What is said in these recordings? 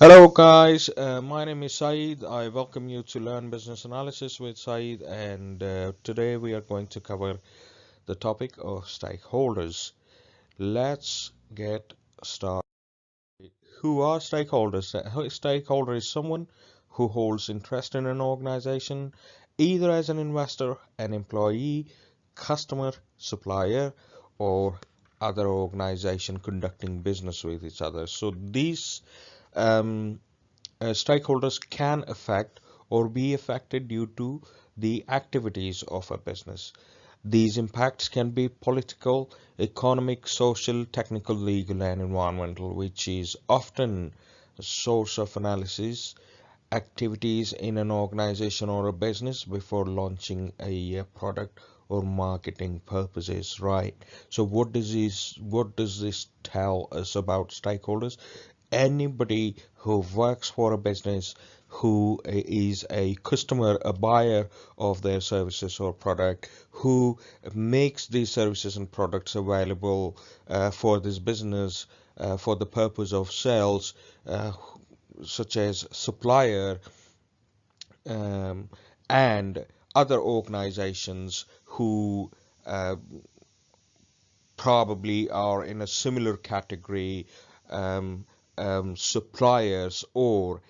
Hello guys, my name is Saeed. I welcome you to Learn Business Analysis with Saeed, and today we are going to cover the topic of stakeholders. Let's get started. Who are stakeholders? A stakeholder is someone who holds interest in an organization, either as an investor, an employee, customer, supplier, or other organization conducting business with each other. So these um, stakeholders can affect or be affected due to the activities of a business. These impacts can be political, economic, social, technical, legal, and environmental, which is often a source of analysis activities in an organization or a business before launching a product or marketing purposes, right? So what does this tell us about stakeholders? Anybody who works for a business, who is a customer, a buyer of their services or product, who makes these services and products available for this business for the purpose of sales, uh, such as supplier, um, and other organizations who uh, probably are in a similar category, um, suppliers or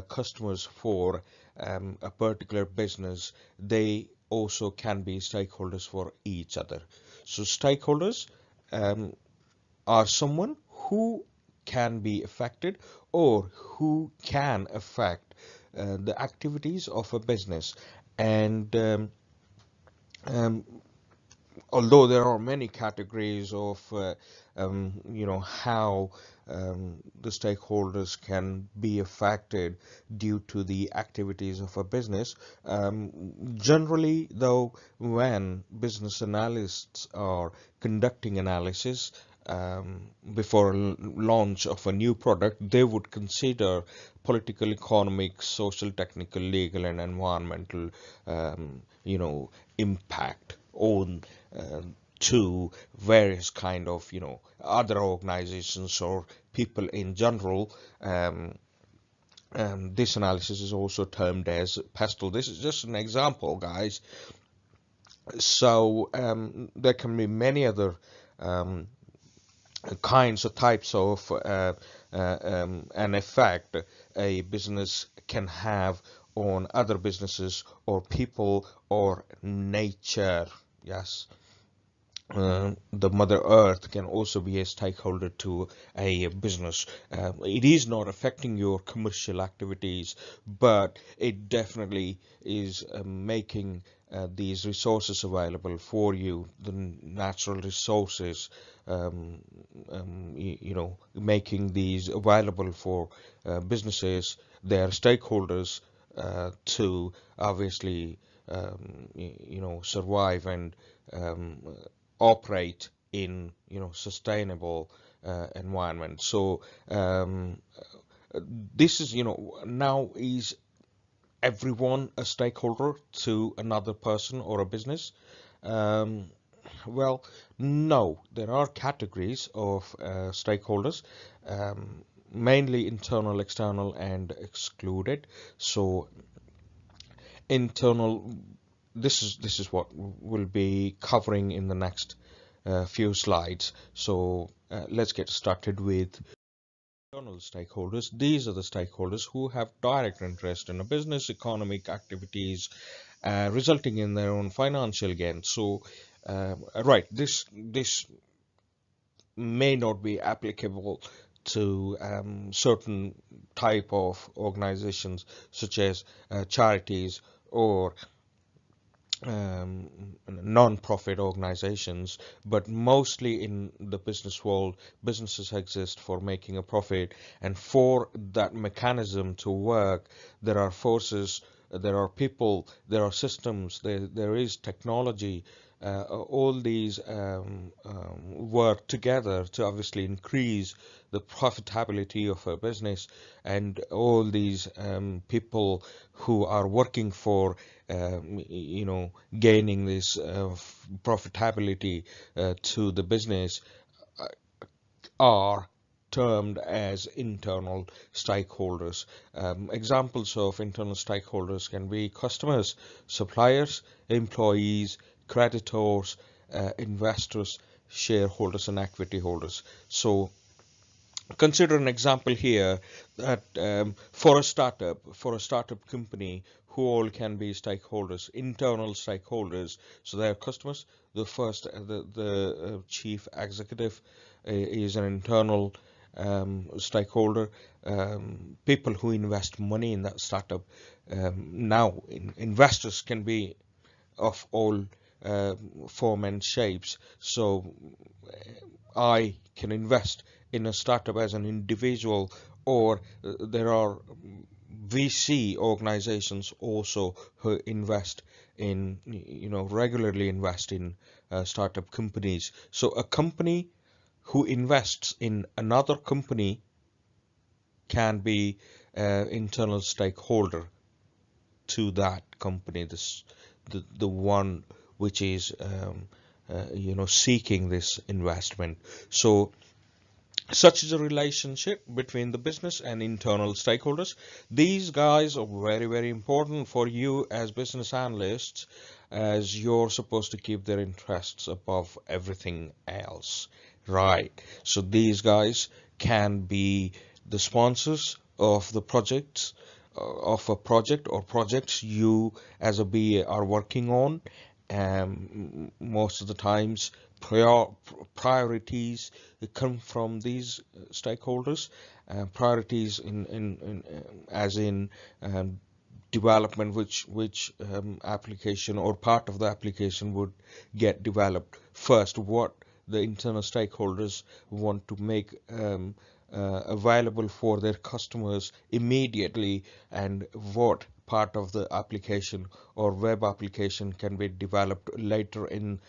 customers for a particular business. They also can be stakeholders for each other. So stakeholders um, are someone who can be affected or who can affect the activities of a business. And um, although there are many categories of how the stakeholders can be affected due to the activities of a business, generally though, when business analysts are conducting analysis before launch of a new product, they would consider political, economic, social, technical, legal, and environmental impact on uh, to various kind of other organizations or people in general. This analysis is also termed as pestle. This is just an example, guys. So there can be many other um, kinds or types of an effect a business can have on other businesses or people or nature. Yes. The Mother Earth can also be a stakeholder to a business. It is not affecting your commercial activities, but it definitely is making these resources available for you, the natural resources, um, making these available for businesses, their stakeholders, to obviously survive and um, operate in sustainable environment. So this is now is everyone a stakeholder to another person or a business? um, well, no, there are categories of stakeholders, mainly internal, external, and excluded. So internal, this is what we'll be covering in the next few slides. So let's get started with internal stakeholders. These are the stakeholders who have direct interest in a business economic activities, resulting in their own financial gain. So right, this may not be applicable to certain type of organizations, such as charities or um, non-profit organizations, but mostly in the business world, businesses exist for making a profit, and for that mechanism to work, there are forces, there are people, there are systems, there is technology. All these work together to obviously increase the profitability of a business, and all these people who are working for gaining this profitability to the business are termed as internal stakeholders. Examples of internal stakeholders can be customers, suppliers, employees, creditors, investors, shareholders, and equity holders. So consider an example here that for a startup company, who all can be stakeholders, internal stakeholders. So they are customers. The first, the chief executive is an internal stakeholder. People who invest money in that startup. Now, investors can be of all form and shapes. So I can invest in a startup as an individual, or there are VC organizations also who invest in, regularly invest in startup companies. So a company who invests in another company can be internal stakeholder to that company, the one which is seeking this investment. So such is a relationship between the business and internal stakeholders. These guys are very, very important for you as business analysts, as you're supposed to keep their interests above everything else, right? So these guys can be the sponsors of the projects, of a project or projects you as a BA are working on. Most of the times priorities come from these stakeholders. Priorities in as in development, which application or part of the application would get developed first, what the internal stakeholders want to make available for their customers immediately, and what part of the application or web application can be developed later in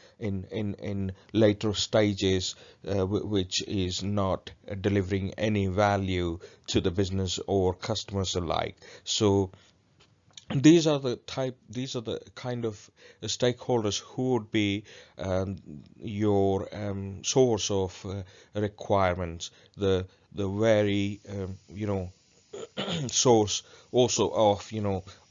later stages, which is not delivering any value to the business or customers alike. So these are the kind of stakeholders who would be your source of requirements, the very source also of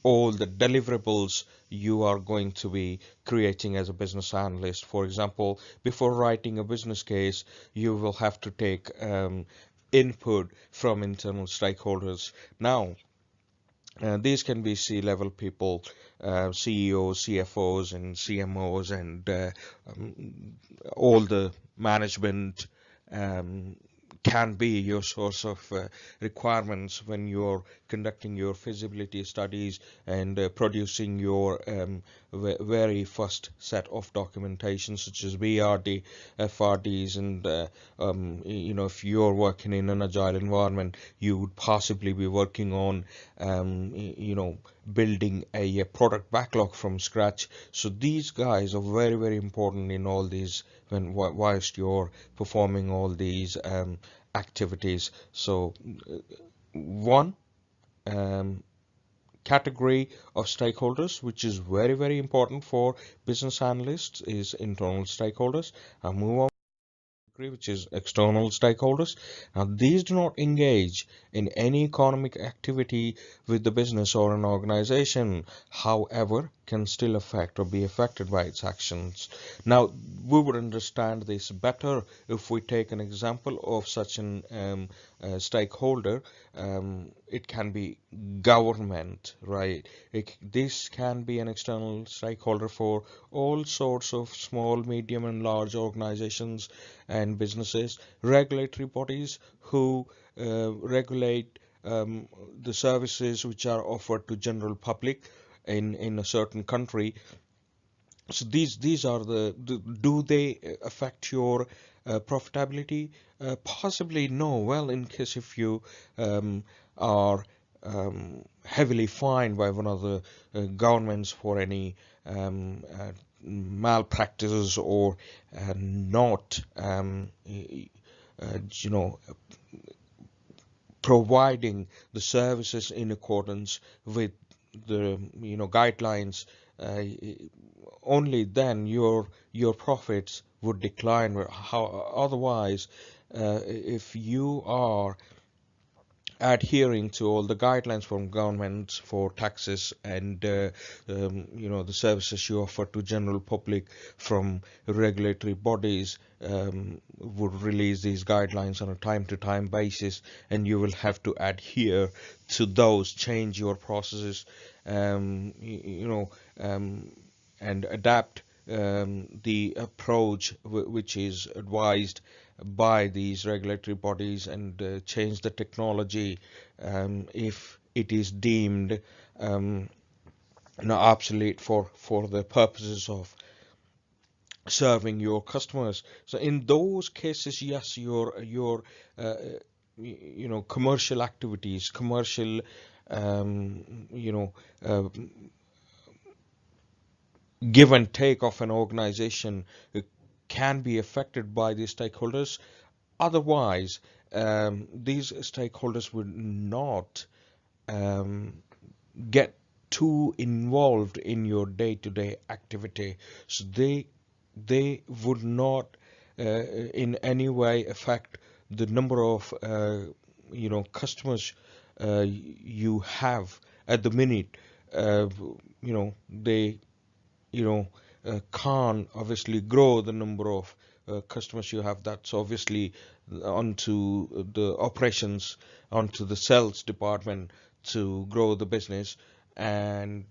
all the deliverables you are going to be creating as a business analyst. For example, before writing a business case, you will have to take input from internal stakeholders. Now, these can be C-level people, CEOs, CFOs, and CMOs, and all the management can be your source of requirements when you're conducting your feasibility studies and producing your very first set of documentation, such as BRD, FRDs, and if you're working in an agile environment, you would possibly be working on building a product backlog from scratch. So these guys are very, very important in all these whilst you're performing all these activities. So one category of stakeholders which is very, very important for business analysts is internal stakeholders. I'll move on, which is external stakeholders. Now, these do not engage in any economic activity with the business or an organization, however, can still affect or be affected by its actions. Now, we would understand this better if we take an example of such an stakeholder. It can be government, right? This can be an external stakeholder for all sorts of small, medium, and large organizations and businesses. Regulatory bodies who regulate the services which are offered to general public in a certain country. So these are do they affect your profitability? Possibly no. Well, in case if you are heavily fined by one of the governments for any malpractices or not providing the services in accordance with the guidelines, only then your profits would decline. How otherwise if you are adhering to all the guidelines from government for taxes and the services you offer to general public from regulatory bodies, would release these guidelines on a time to time basis, and you will have to adhere to those, change your processes, um, you know and adapt the approach which is advised by these regulatory bodies, and change the technology if it is deemed obsolete for the purposes of serving your customers. So in those cases, yes, uh, commercial activities, commercial um, you know uh, give and take of an organization can be affected by these stakeholders. Otherwise, these stakeholders would not um, get too involved in your day-to-day activity. So they would not in any way affect the number of customers you have at the minute. They can't obviously grow the number of customers you have. That's obviously onto the operations, onto the sales department to grow the business, and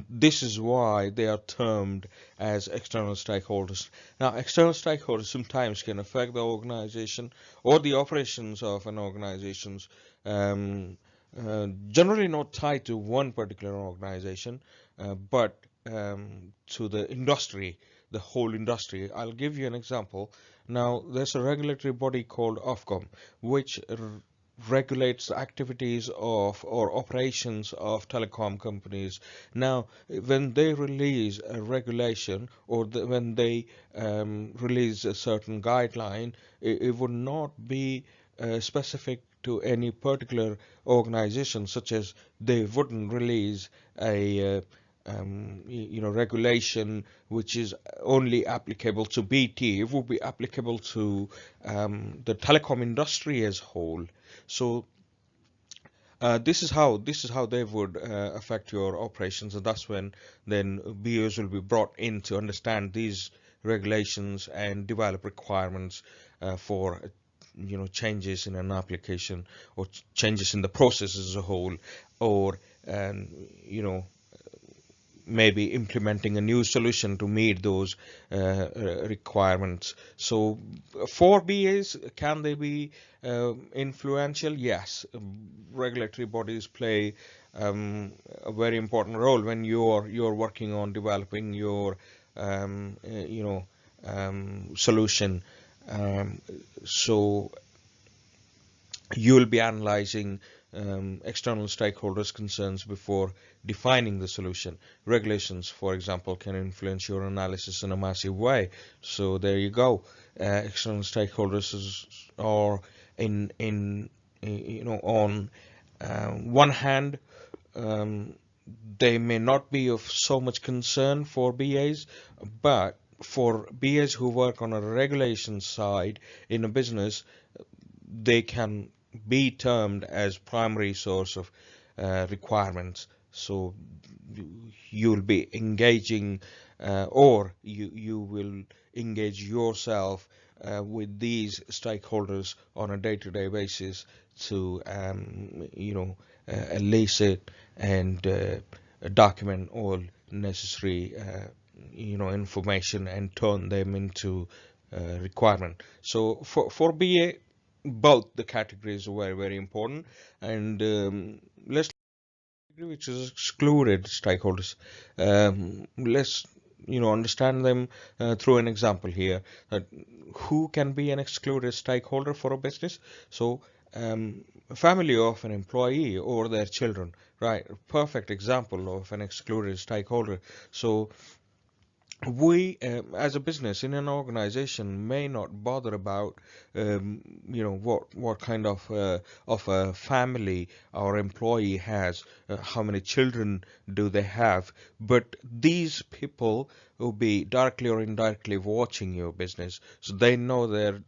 this is why they are termed as external stakeholders. Now, external stakeholders sometimes can affect the organization or the operations of an organization, um, generally not tied to one particular organization, but to the industry, the whole industry. I'll give you an example. Now, there's a regulatory body called Ofcom, which regulates the activities of or operations of telecom companies. Now, when they release a regulation, or when they release a certain guideline, it would not be specific to any particular organization, such as they wouldn't release a regulation which is only applicable to BT. It would be applicable to the telecom industry as a whole. So this is how they would affect your operations, and that's when then BOs will be brought in to understand these regulations and develop requirements for changes in an application, or changes in the process as a whole, or um, you know maybe implementing a new solution to meet those requirements. So for BAs, can they be influential? Yes. Regulatory bodies play a very important role when you're working on developing your solution. Um, so you will be analyzing external stakeholders' concerns before defining the solution. Regulations, for example, can influence your analysis in a massive way. So there you go. External stakeholders are in on one hand, um, they may not be of so much concern for BAs, but for BAs who work on a regulation side in a business, they can be termed as primary source of requirements. So you'll be engaging, or you will engage yourself with these stakeholders on a day-to-day basis to elicit and document all necessary information and turn them into requirement. So for BA, both the categories are very, very important. And let's which is excluded stakeholders. Let's understand them through an example here. Who can be an excluded stakeholder for a business? So a family of an employee or their children, right? Perfect example of an excluded stakeholder. So we as a business in an organization may not bother about what kind of a family our employee has, how many children do they have, but these people will be directly or indirectly watching your business, so they know their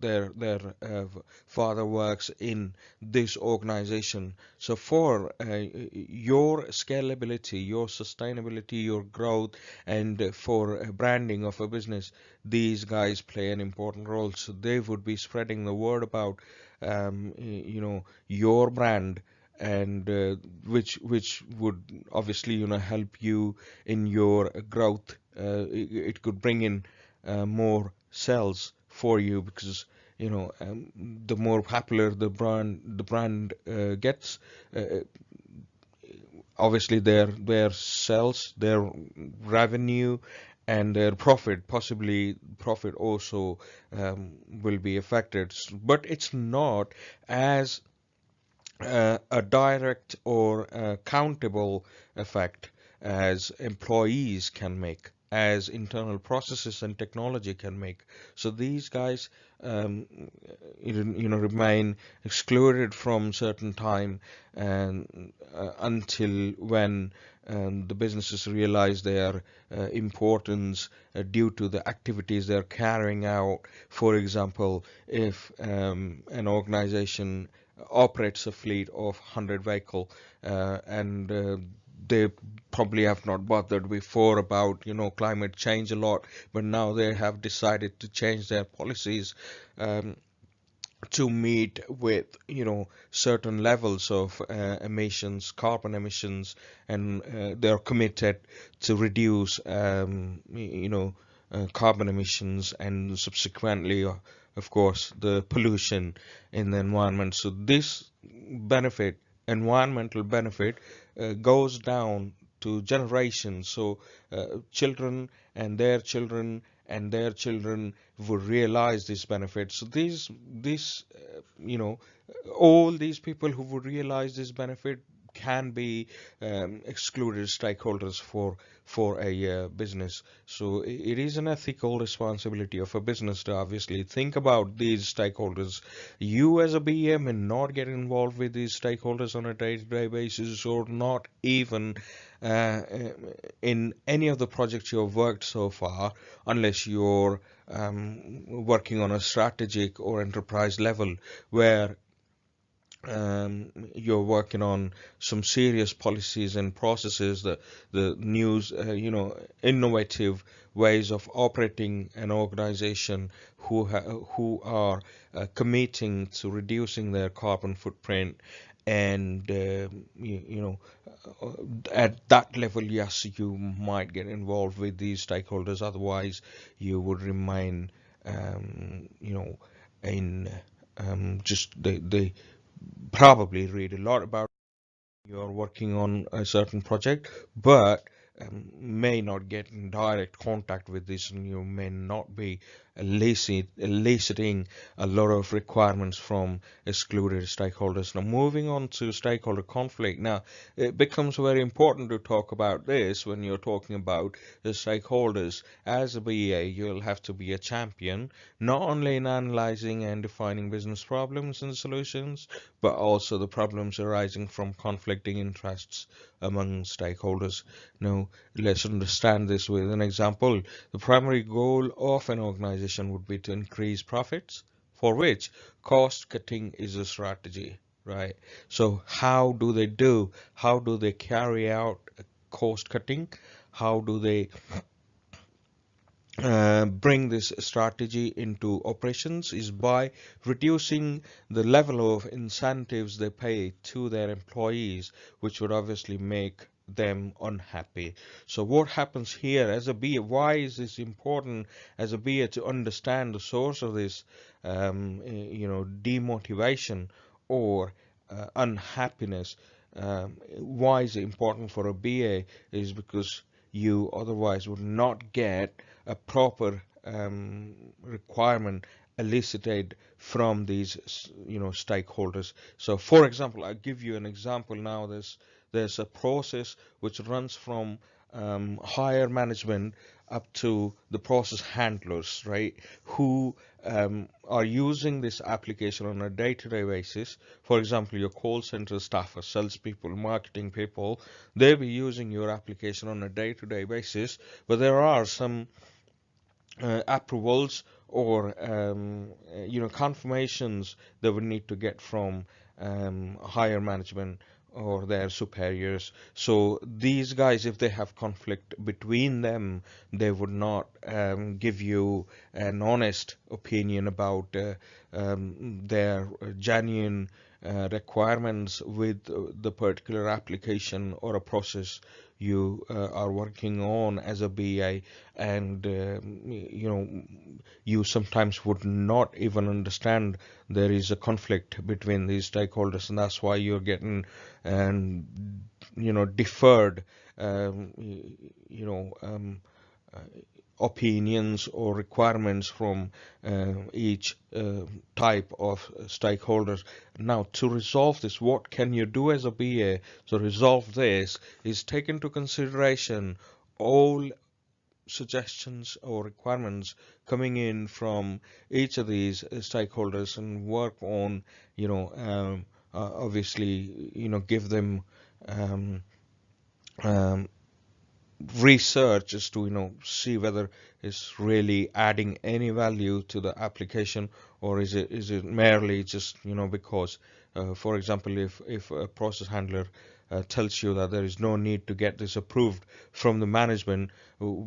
father works in this organization. So for your scalability, your sustainability, your growth, and for branding of a business, these guys play an important role. So they would be spreading the word about your brand, and which would obviously help you in your growth. It could bring in more sales for you, because the more popular the brand gets, uh, obviously their sales, their revenue, and their profit, possibly profit also, will be affected. But it's not as a direct or countable effect as employees can make, as internal processes and technology can make. So these guys, um, remain excluded from certain time, and until when the businesses realize their importance due to the activities they're carrying out. For example, if an organization operates a fleet of 100 vehicle, and they probably have not bothered before about climate change a lot, but now they have decided to change their policies, um, to meet with certain levels of emissions, carbon emissions, and they're committed to reduce carbon emissions, and subsequently, of course, the pollution in the environment. So this benefit, environmental benefit, goes down to generations. So children and their children and their children would realize this benefit. So all these people who would realize this benefit can be excluded stakeholders for a business. So it is an ethical responsibility of a business to obviously think about these stakeholders. You as a BA may not get involved with these stakeholders on a day-to-day basis, or not even uh, in any of the projects you've worked so far, unless you're working on a strategic or enterprise level, where you're working on some serious policies and processes, the news, innovative ways of operating an organization, who are committing to reducing their carbon footprint. And at that level, yes, you might get involved with these stakeholders. Otherwise, you would remain, in just they probably read a lot about you're working on a certain project, but may not get in direct contact with this, and you may not be eliciting a lot of requirements from excluded stakeholders. Now, moving on to stakeholder conflict. Now, it becomes very important to talk about this when you're talking about the stakeholders. As a BA, you'll have to be a champion, not only in analyzing and defining business problems and solutions, but also the problems arising from conflicting interests among stakeholders. Now, let's understand this with an example. The primary goal of an organization would be to increase profits, for which cost cutting is a strategy, right? So, how do they do? How do they carry out cost cutting? How do they bring this strategy into operations? Is by reducing the level of incentives they pay to their employees, which would obviously make them unhappy. So what happens here as a BA? Why is this important as a BA to understand the source of this, demotivation or unhappiness? Why is it important for a BA? Is because you otherwise would not get a proper requirement elicited from these stakeholders. So for example, I'll give you an example now. There's a process which runs from higher management up to the process handlers, right, who are using this application on a day-to-day basis. For example, your call center staff or salespeople, marketing people, they'll be using your application on a day-to-day basis, but there are some approvals or confirmations they would need to get from higher management or their superiors. So these guys, if they have conflict between them, they would not give you an honest opinion about their genuine requirements with the particular application or a process you are working on as a BA. And you sometimes would not even understand there is a conflict between these stakeholders, and that's why you're getting deferred um, you know um, uh, opinions or requirements from each type of stakeholders. Now, to resolve this, what can you do as a BA to resolve this is take into consideration all suggestions or requirements coming in from each of these stakeholders and work on, obviously, give them um, um, research as to see whether it's really adding any value to the application, or is it merely just because for example, if a process handler tells you that there is no need to get this approved from the management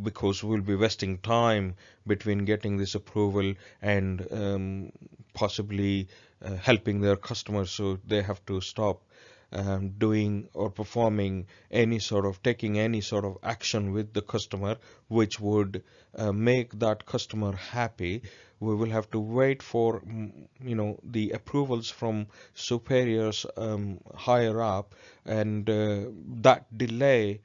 because we'll be wasting time between getting this approval and possibly helping their customers, so they have to stop doing or performing taking any sort of action with the customer which would make that customer happy. We will have to wait for the approvals from superiors higher up, and that delay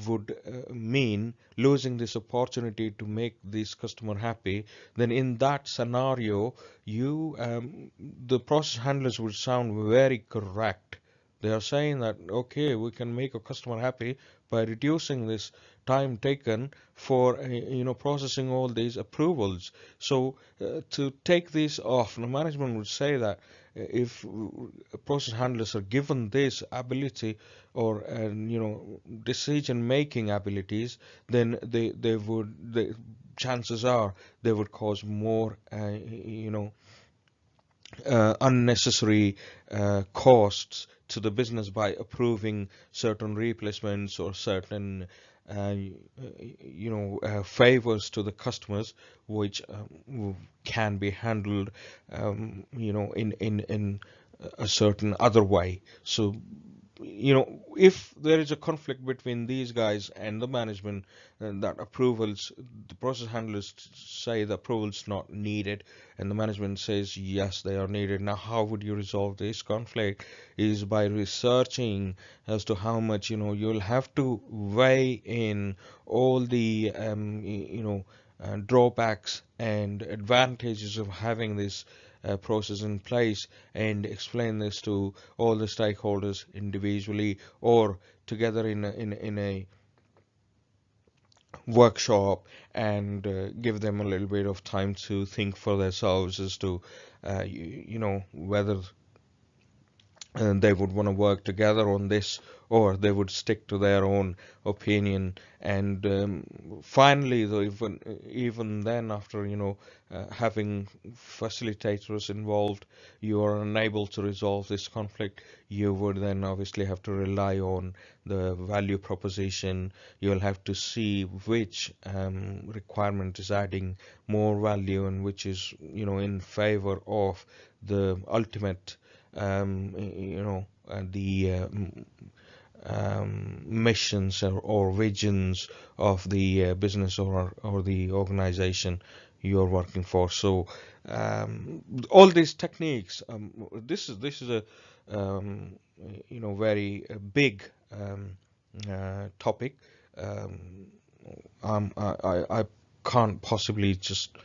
would mean losing this opportunity to make this customer happy. Then in that scenario, the process handlers would sound very correct. They are saying that, okay, we can make a customer happy by reducing this time taken for processing all these approvals. So to take this off, the management would say that if process handlers are given this ability or decision making abilities, then the chances are they would cause more unnecessary costs to the business by approving certain replacements or certain favors to the customers, which can be handled in a certain other way. So if there is a conflict between these guys and the management, that approvals, the process handlers say the approvals not needed, and the management says yes, they are needed. Now, how would you resolve this conflict? Is by researching as to how much you'll have to weigh in all the drawbacks and advantages of having this process in place, and explain this to all the stakeholders individually or together in a workshop, and give them a little bit of time to think for themselves as to whether and they would want to work together on this, or they would stick to their own opinion. And finally, though, even then, after having facilitators involved, you are unable to resolve this conflict. You would then obviously have to rely on the value proposition. You'll have to see which requirement is adding more value and which is in favor of the ultimate the missions or visions of the business or the organization you're working for. So all these techniques, this is a very big topic. I can't possibly just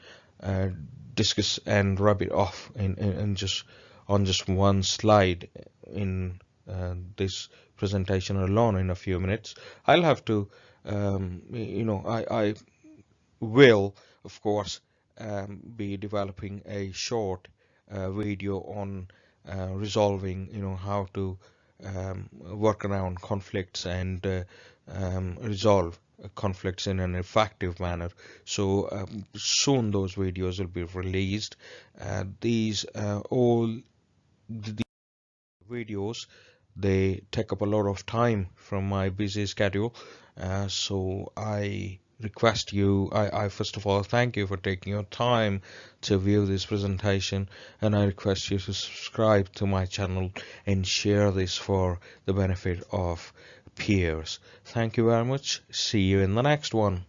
uh, discuss and rub it off in just on just one slide in this presentation alone in a few minutes. I'll have to, I will, of course, be developing a short video on resolving, how to work around conflicts and resolve conflicts in an effective manner. So soon those videos will be released. These all the videos, they take up a lot of time from my busy schedule. So I request you, I first of all thank you for taking your time to view this presentation, and I request you to subscribe to my channel and share this for the benefit of peers. Thank you very much. See you in the next one.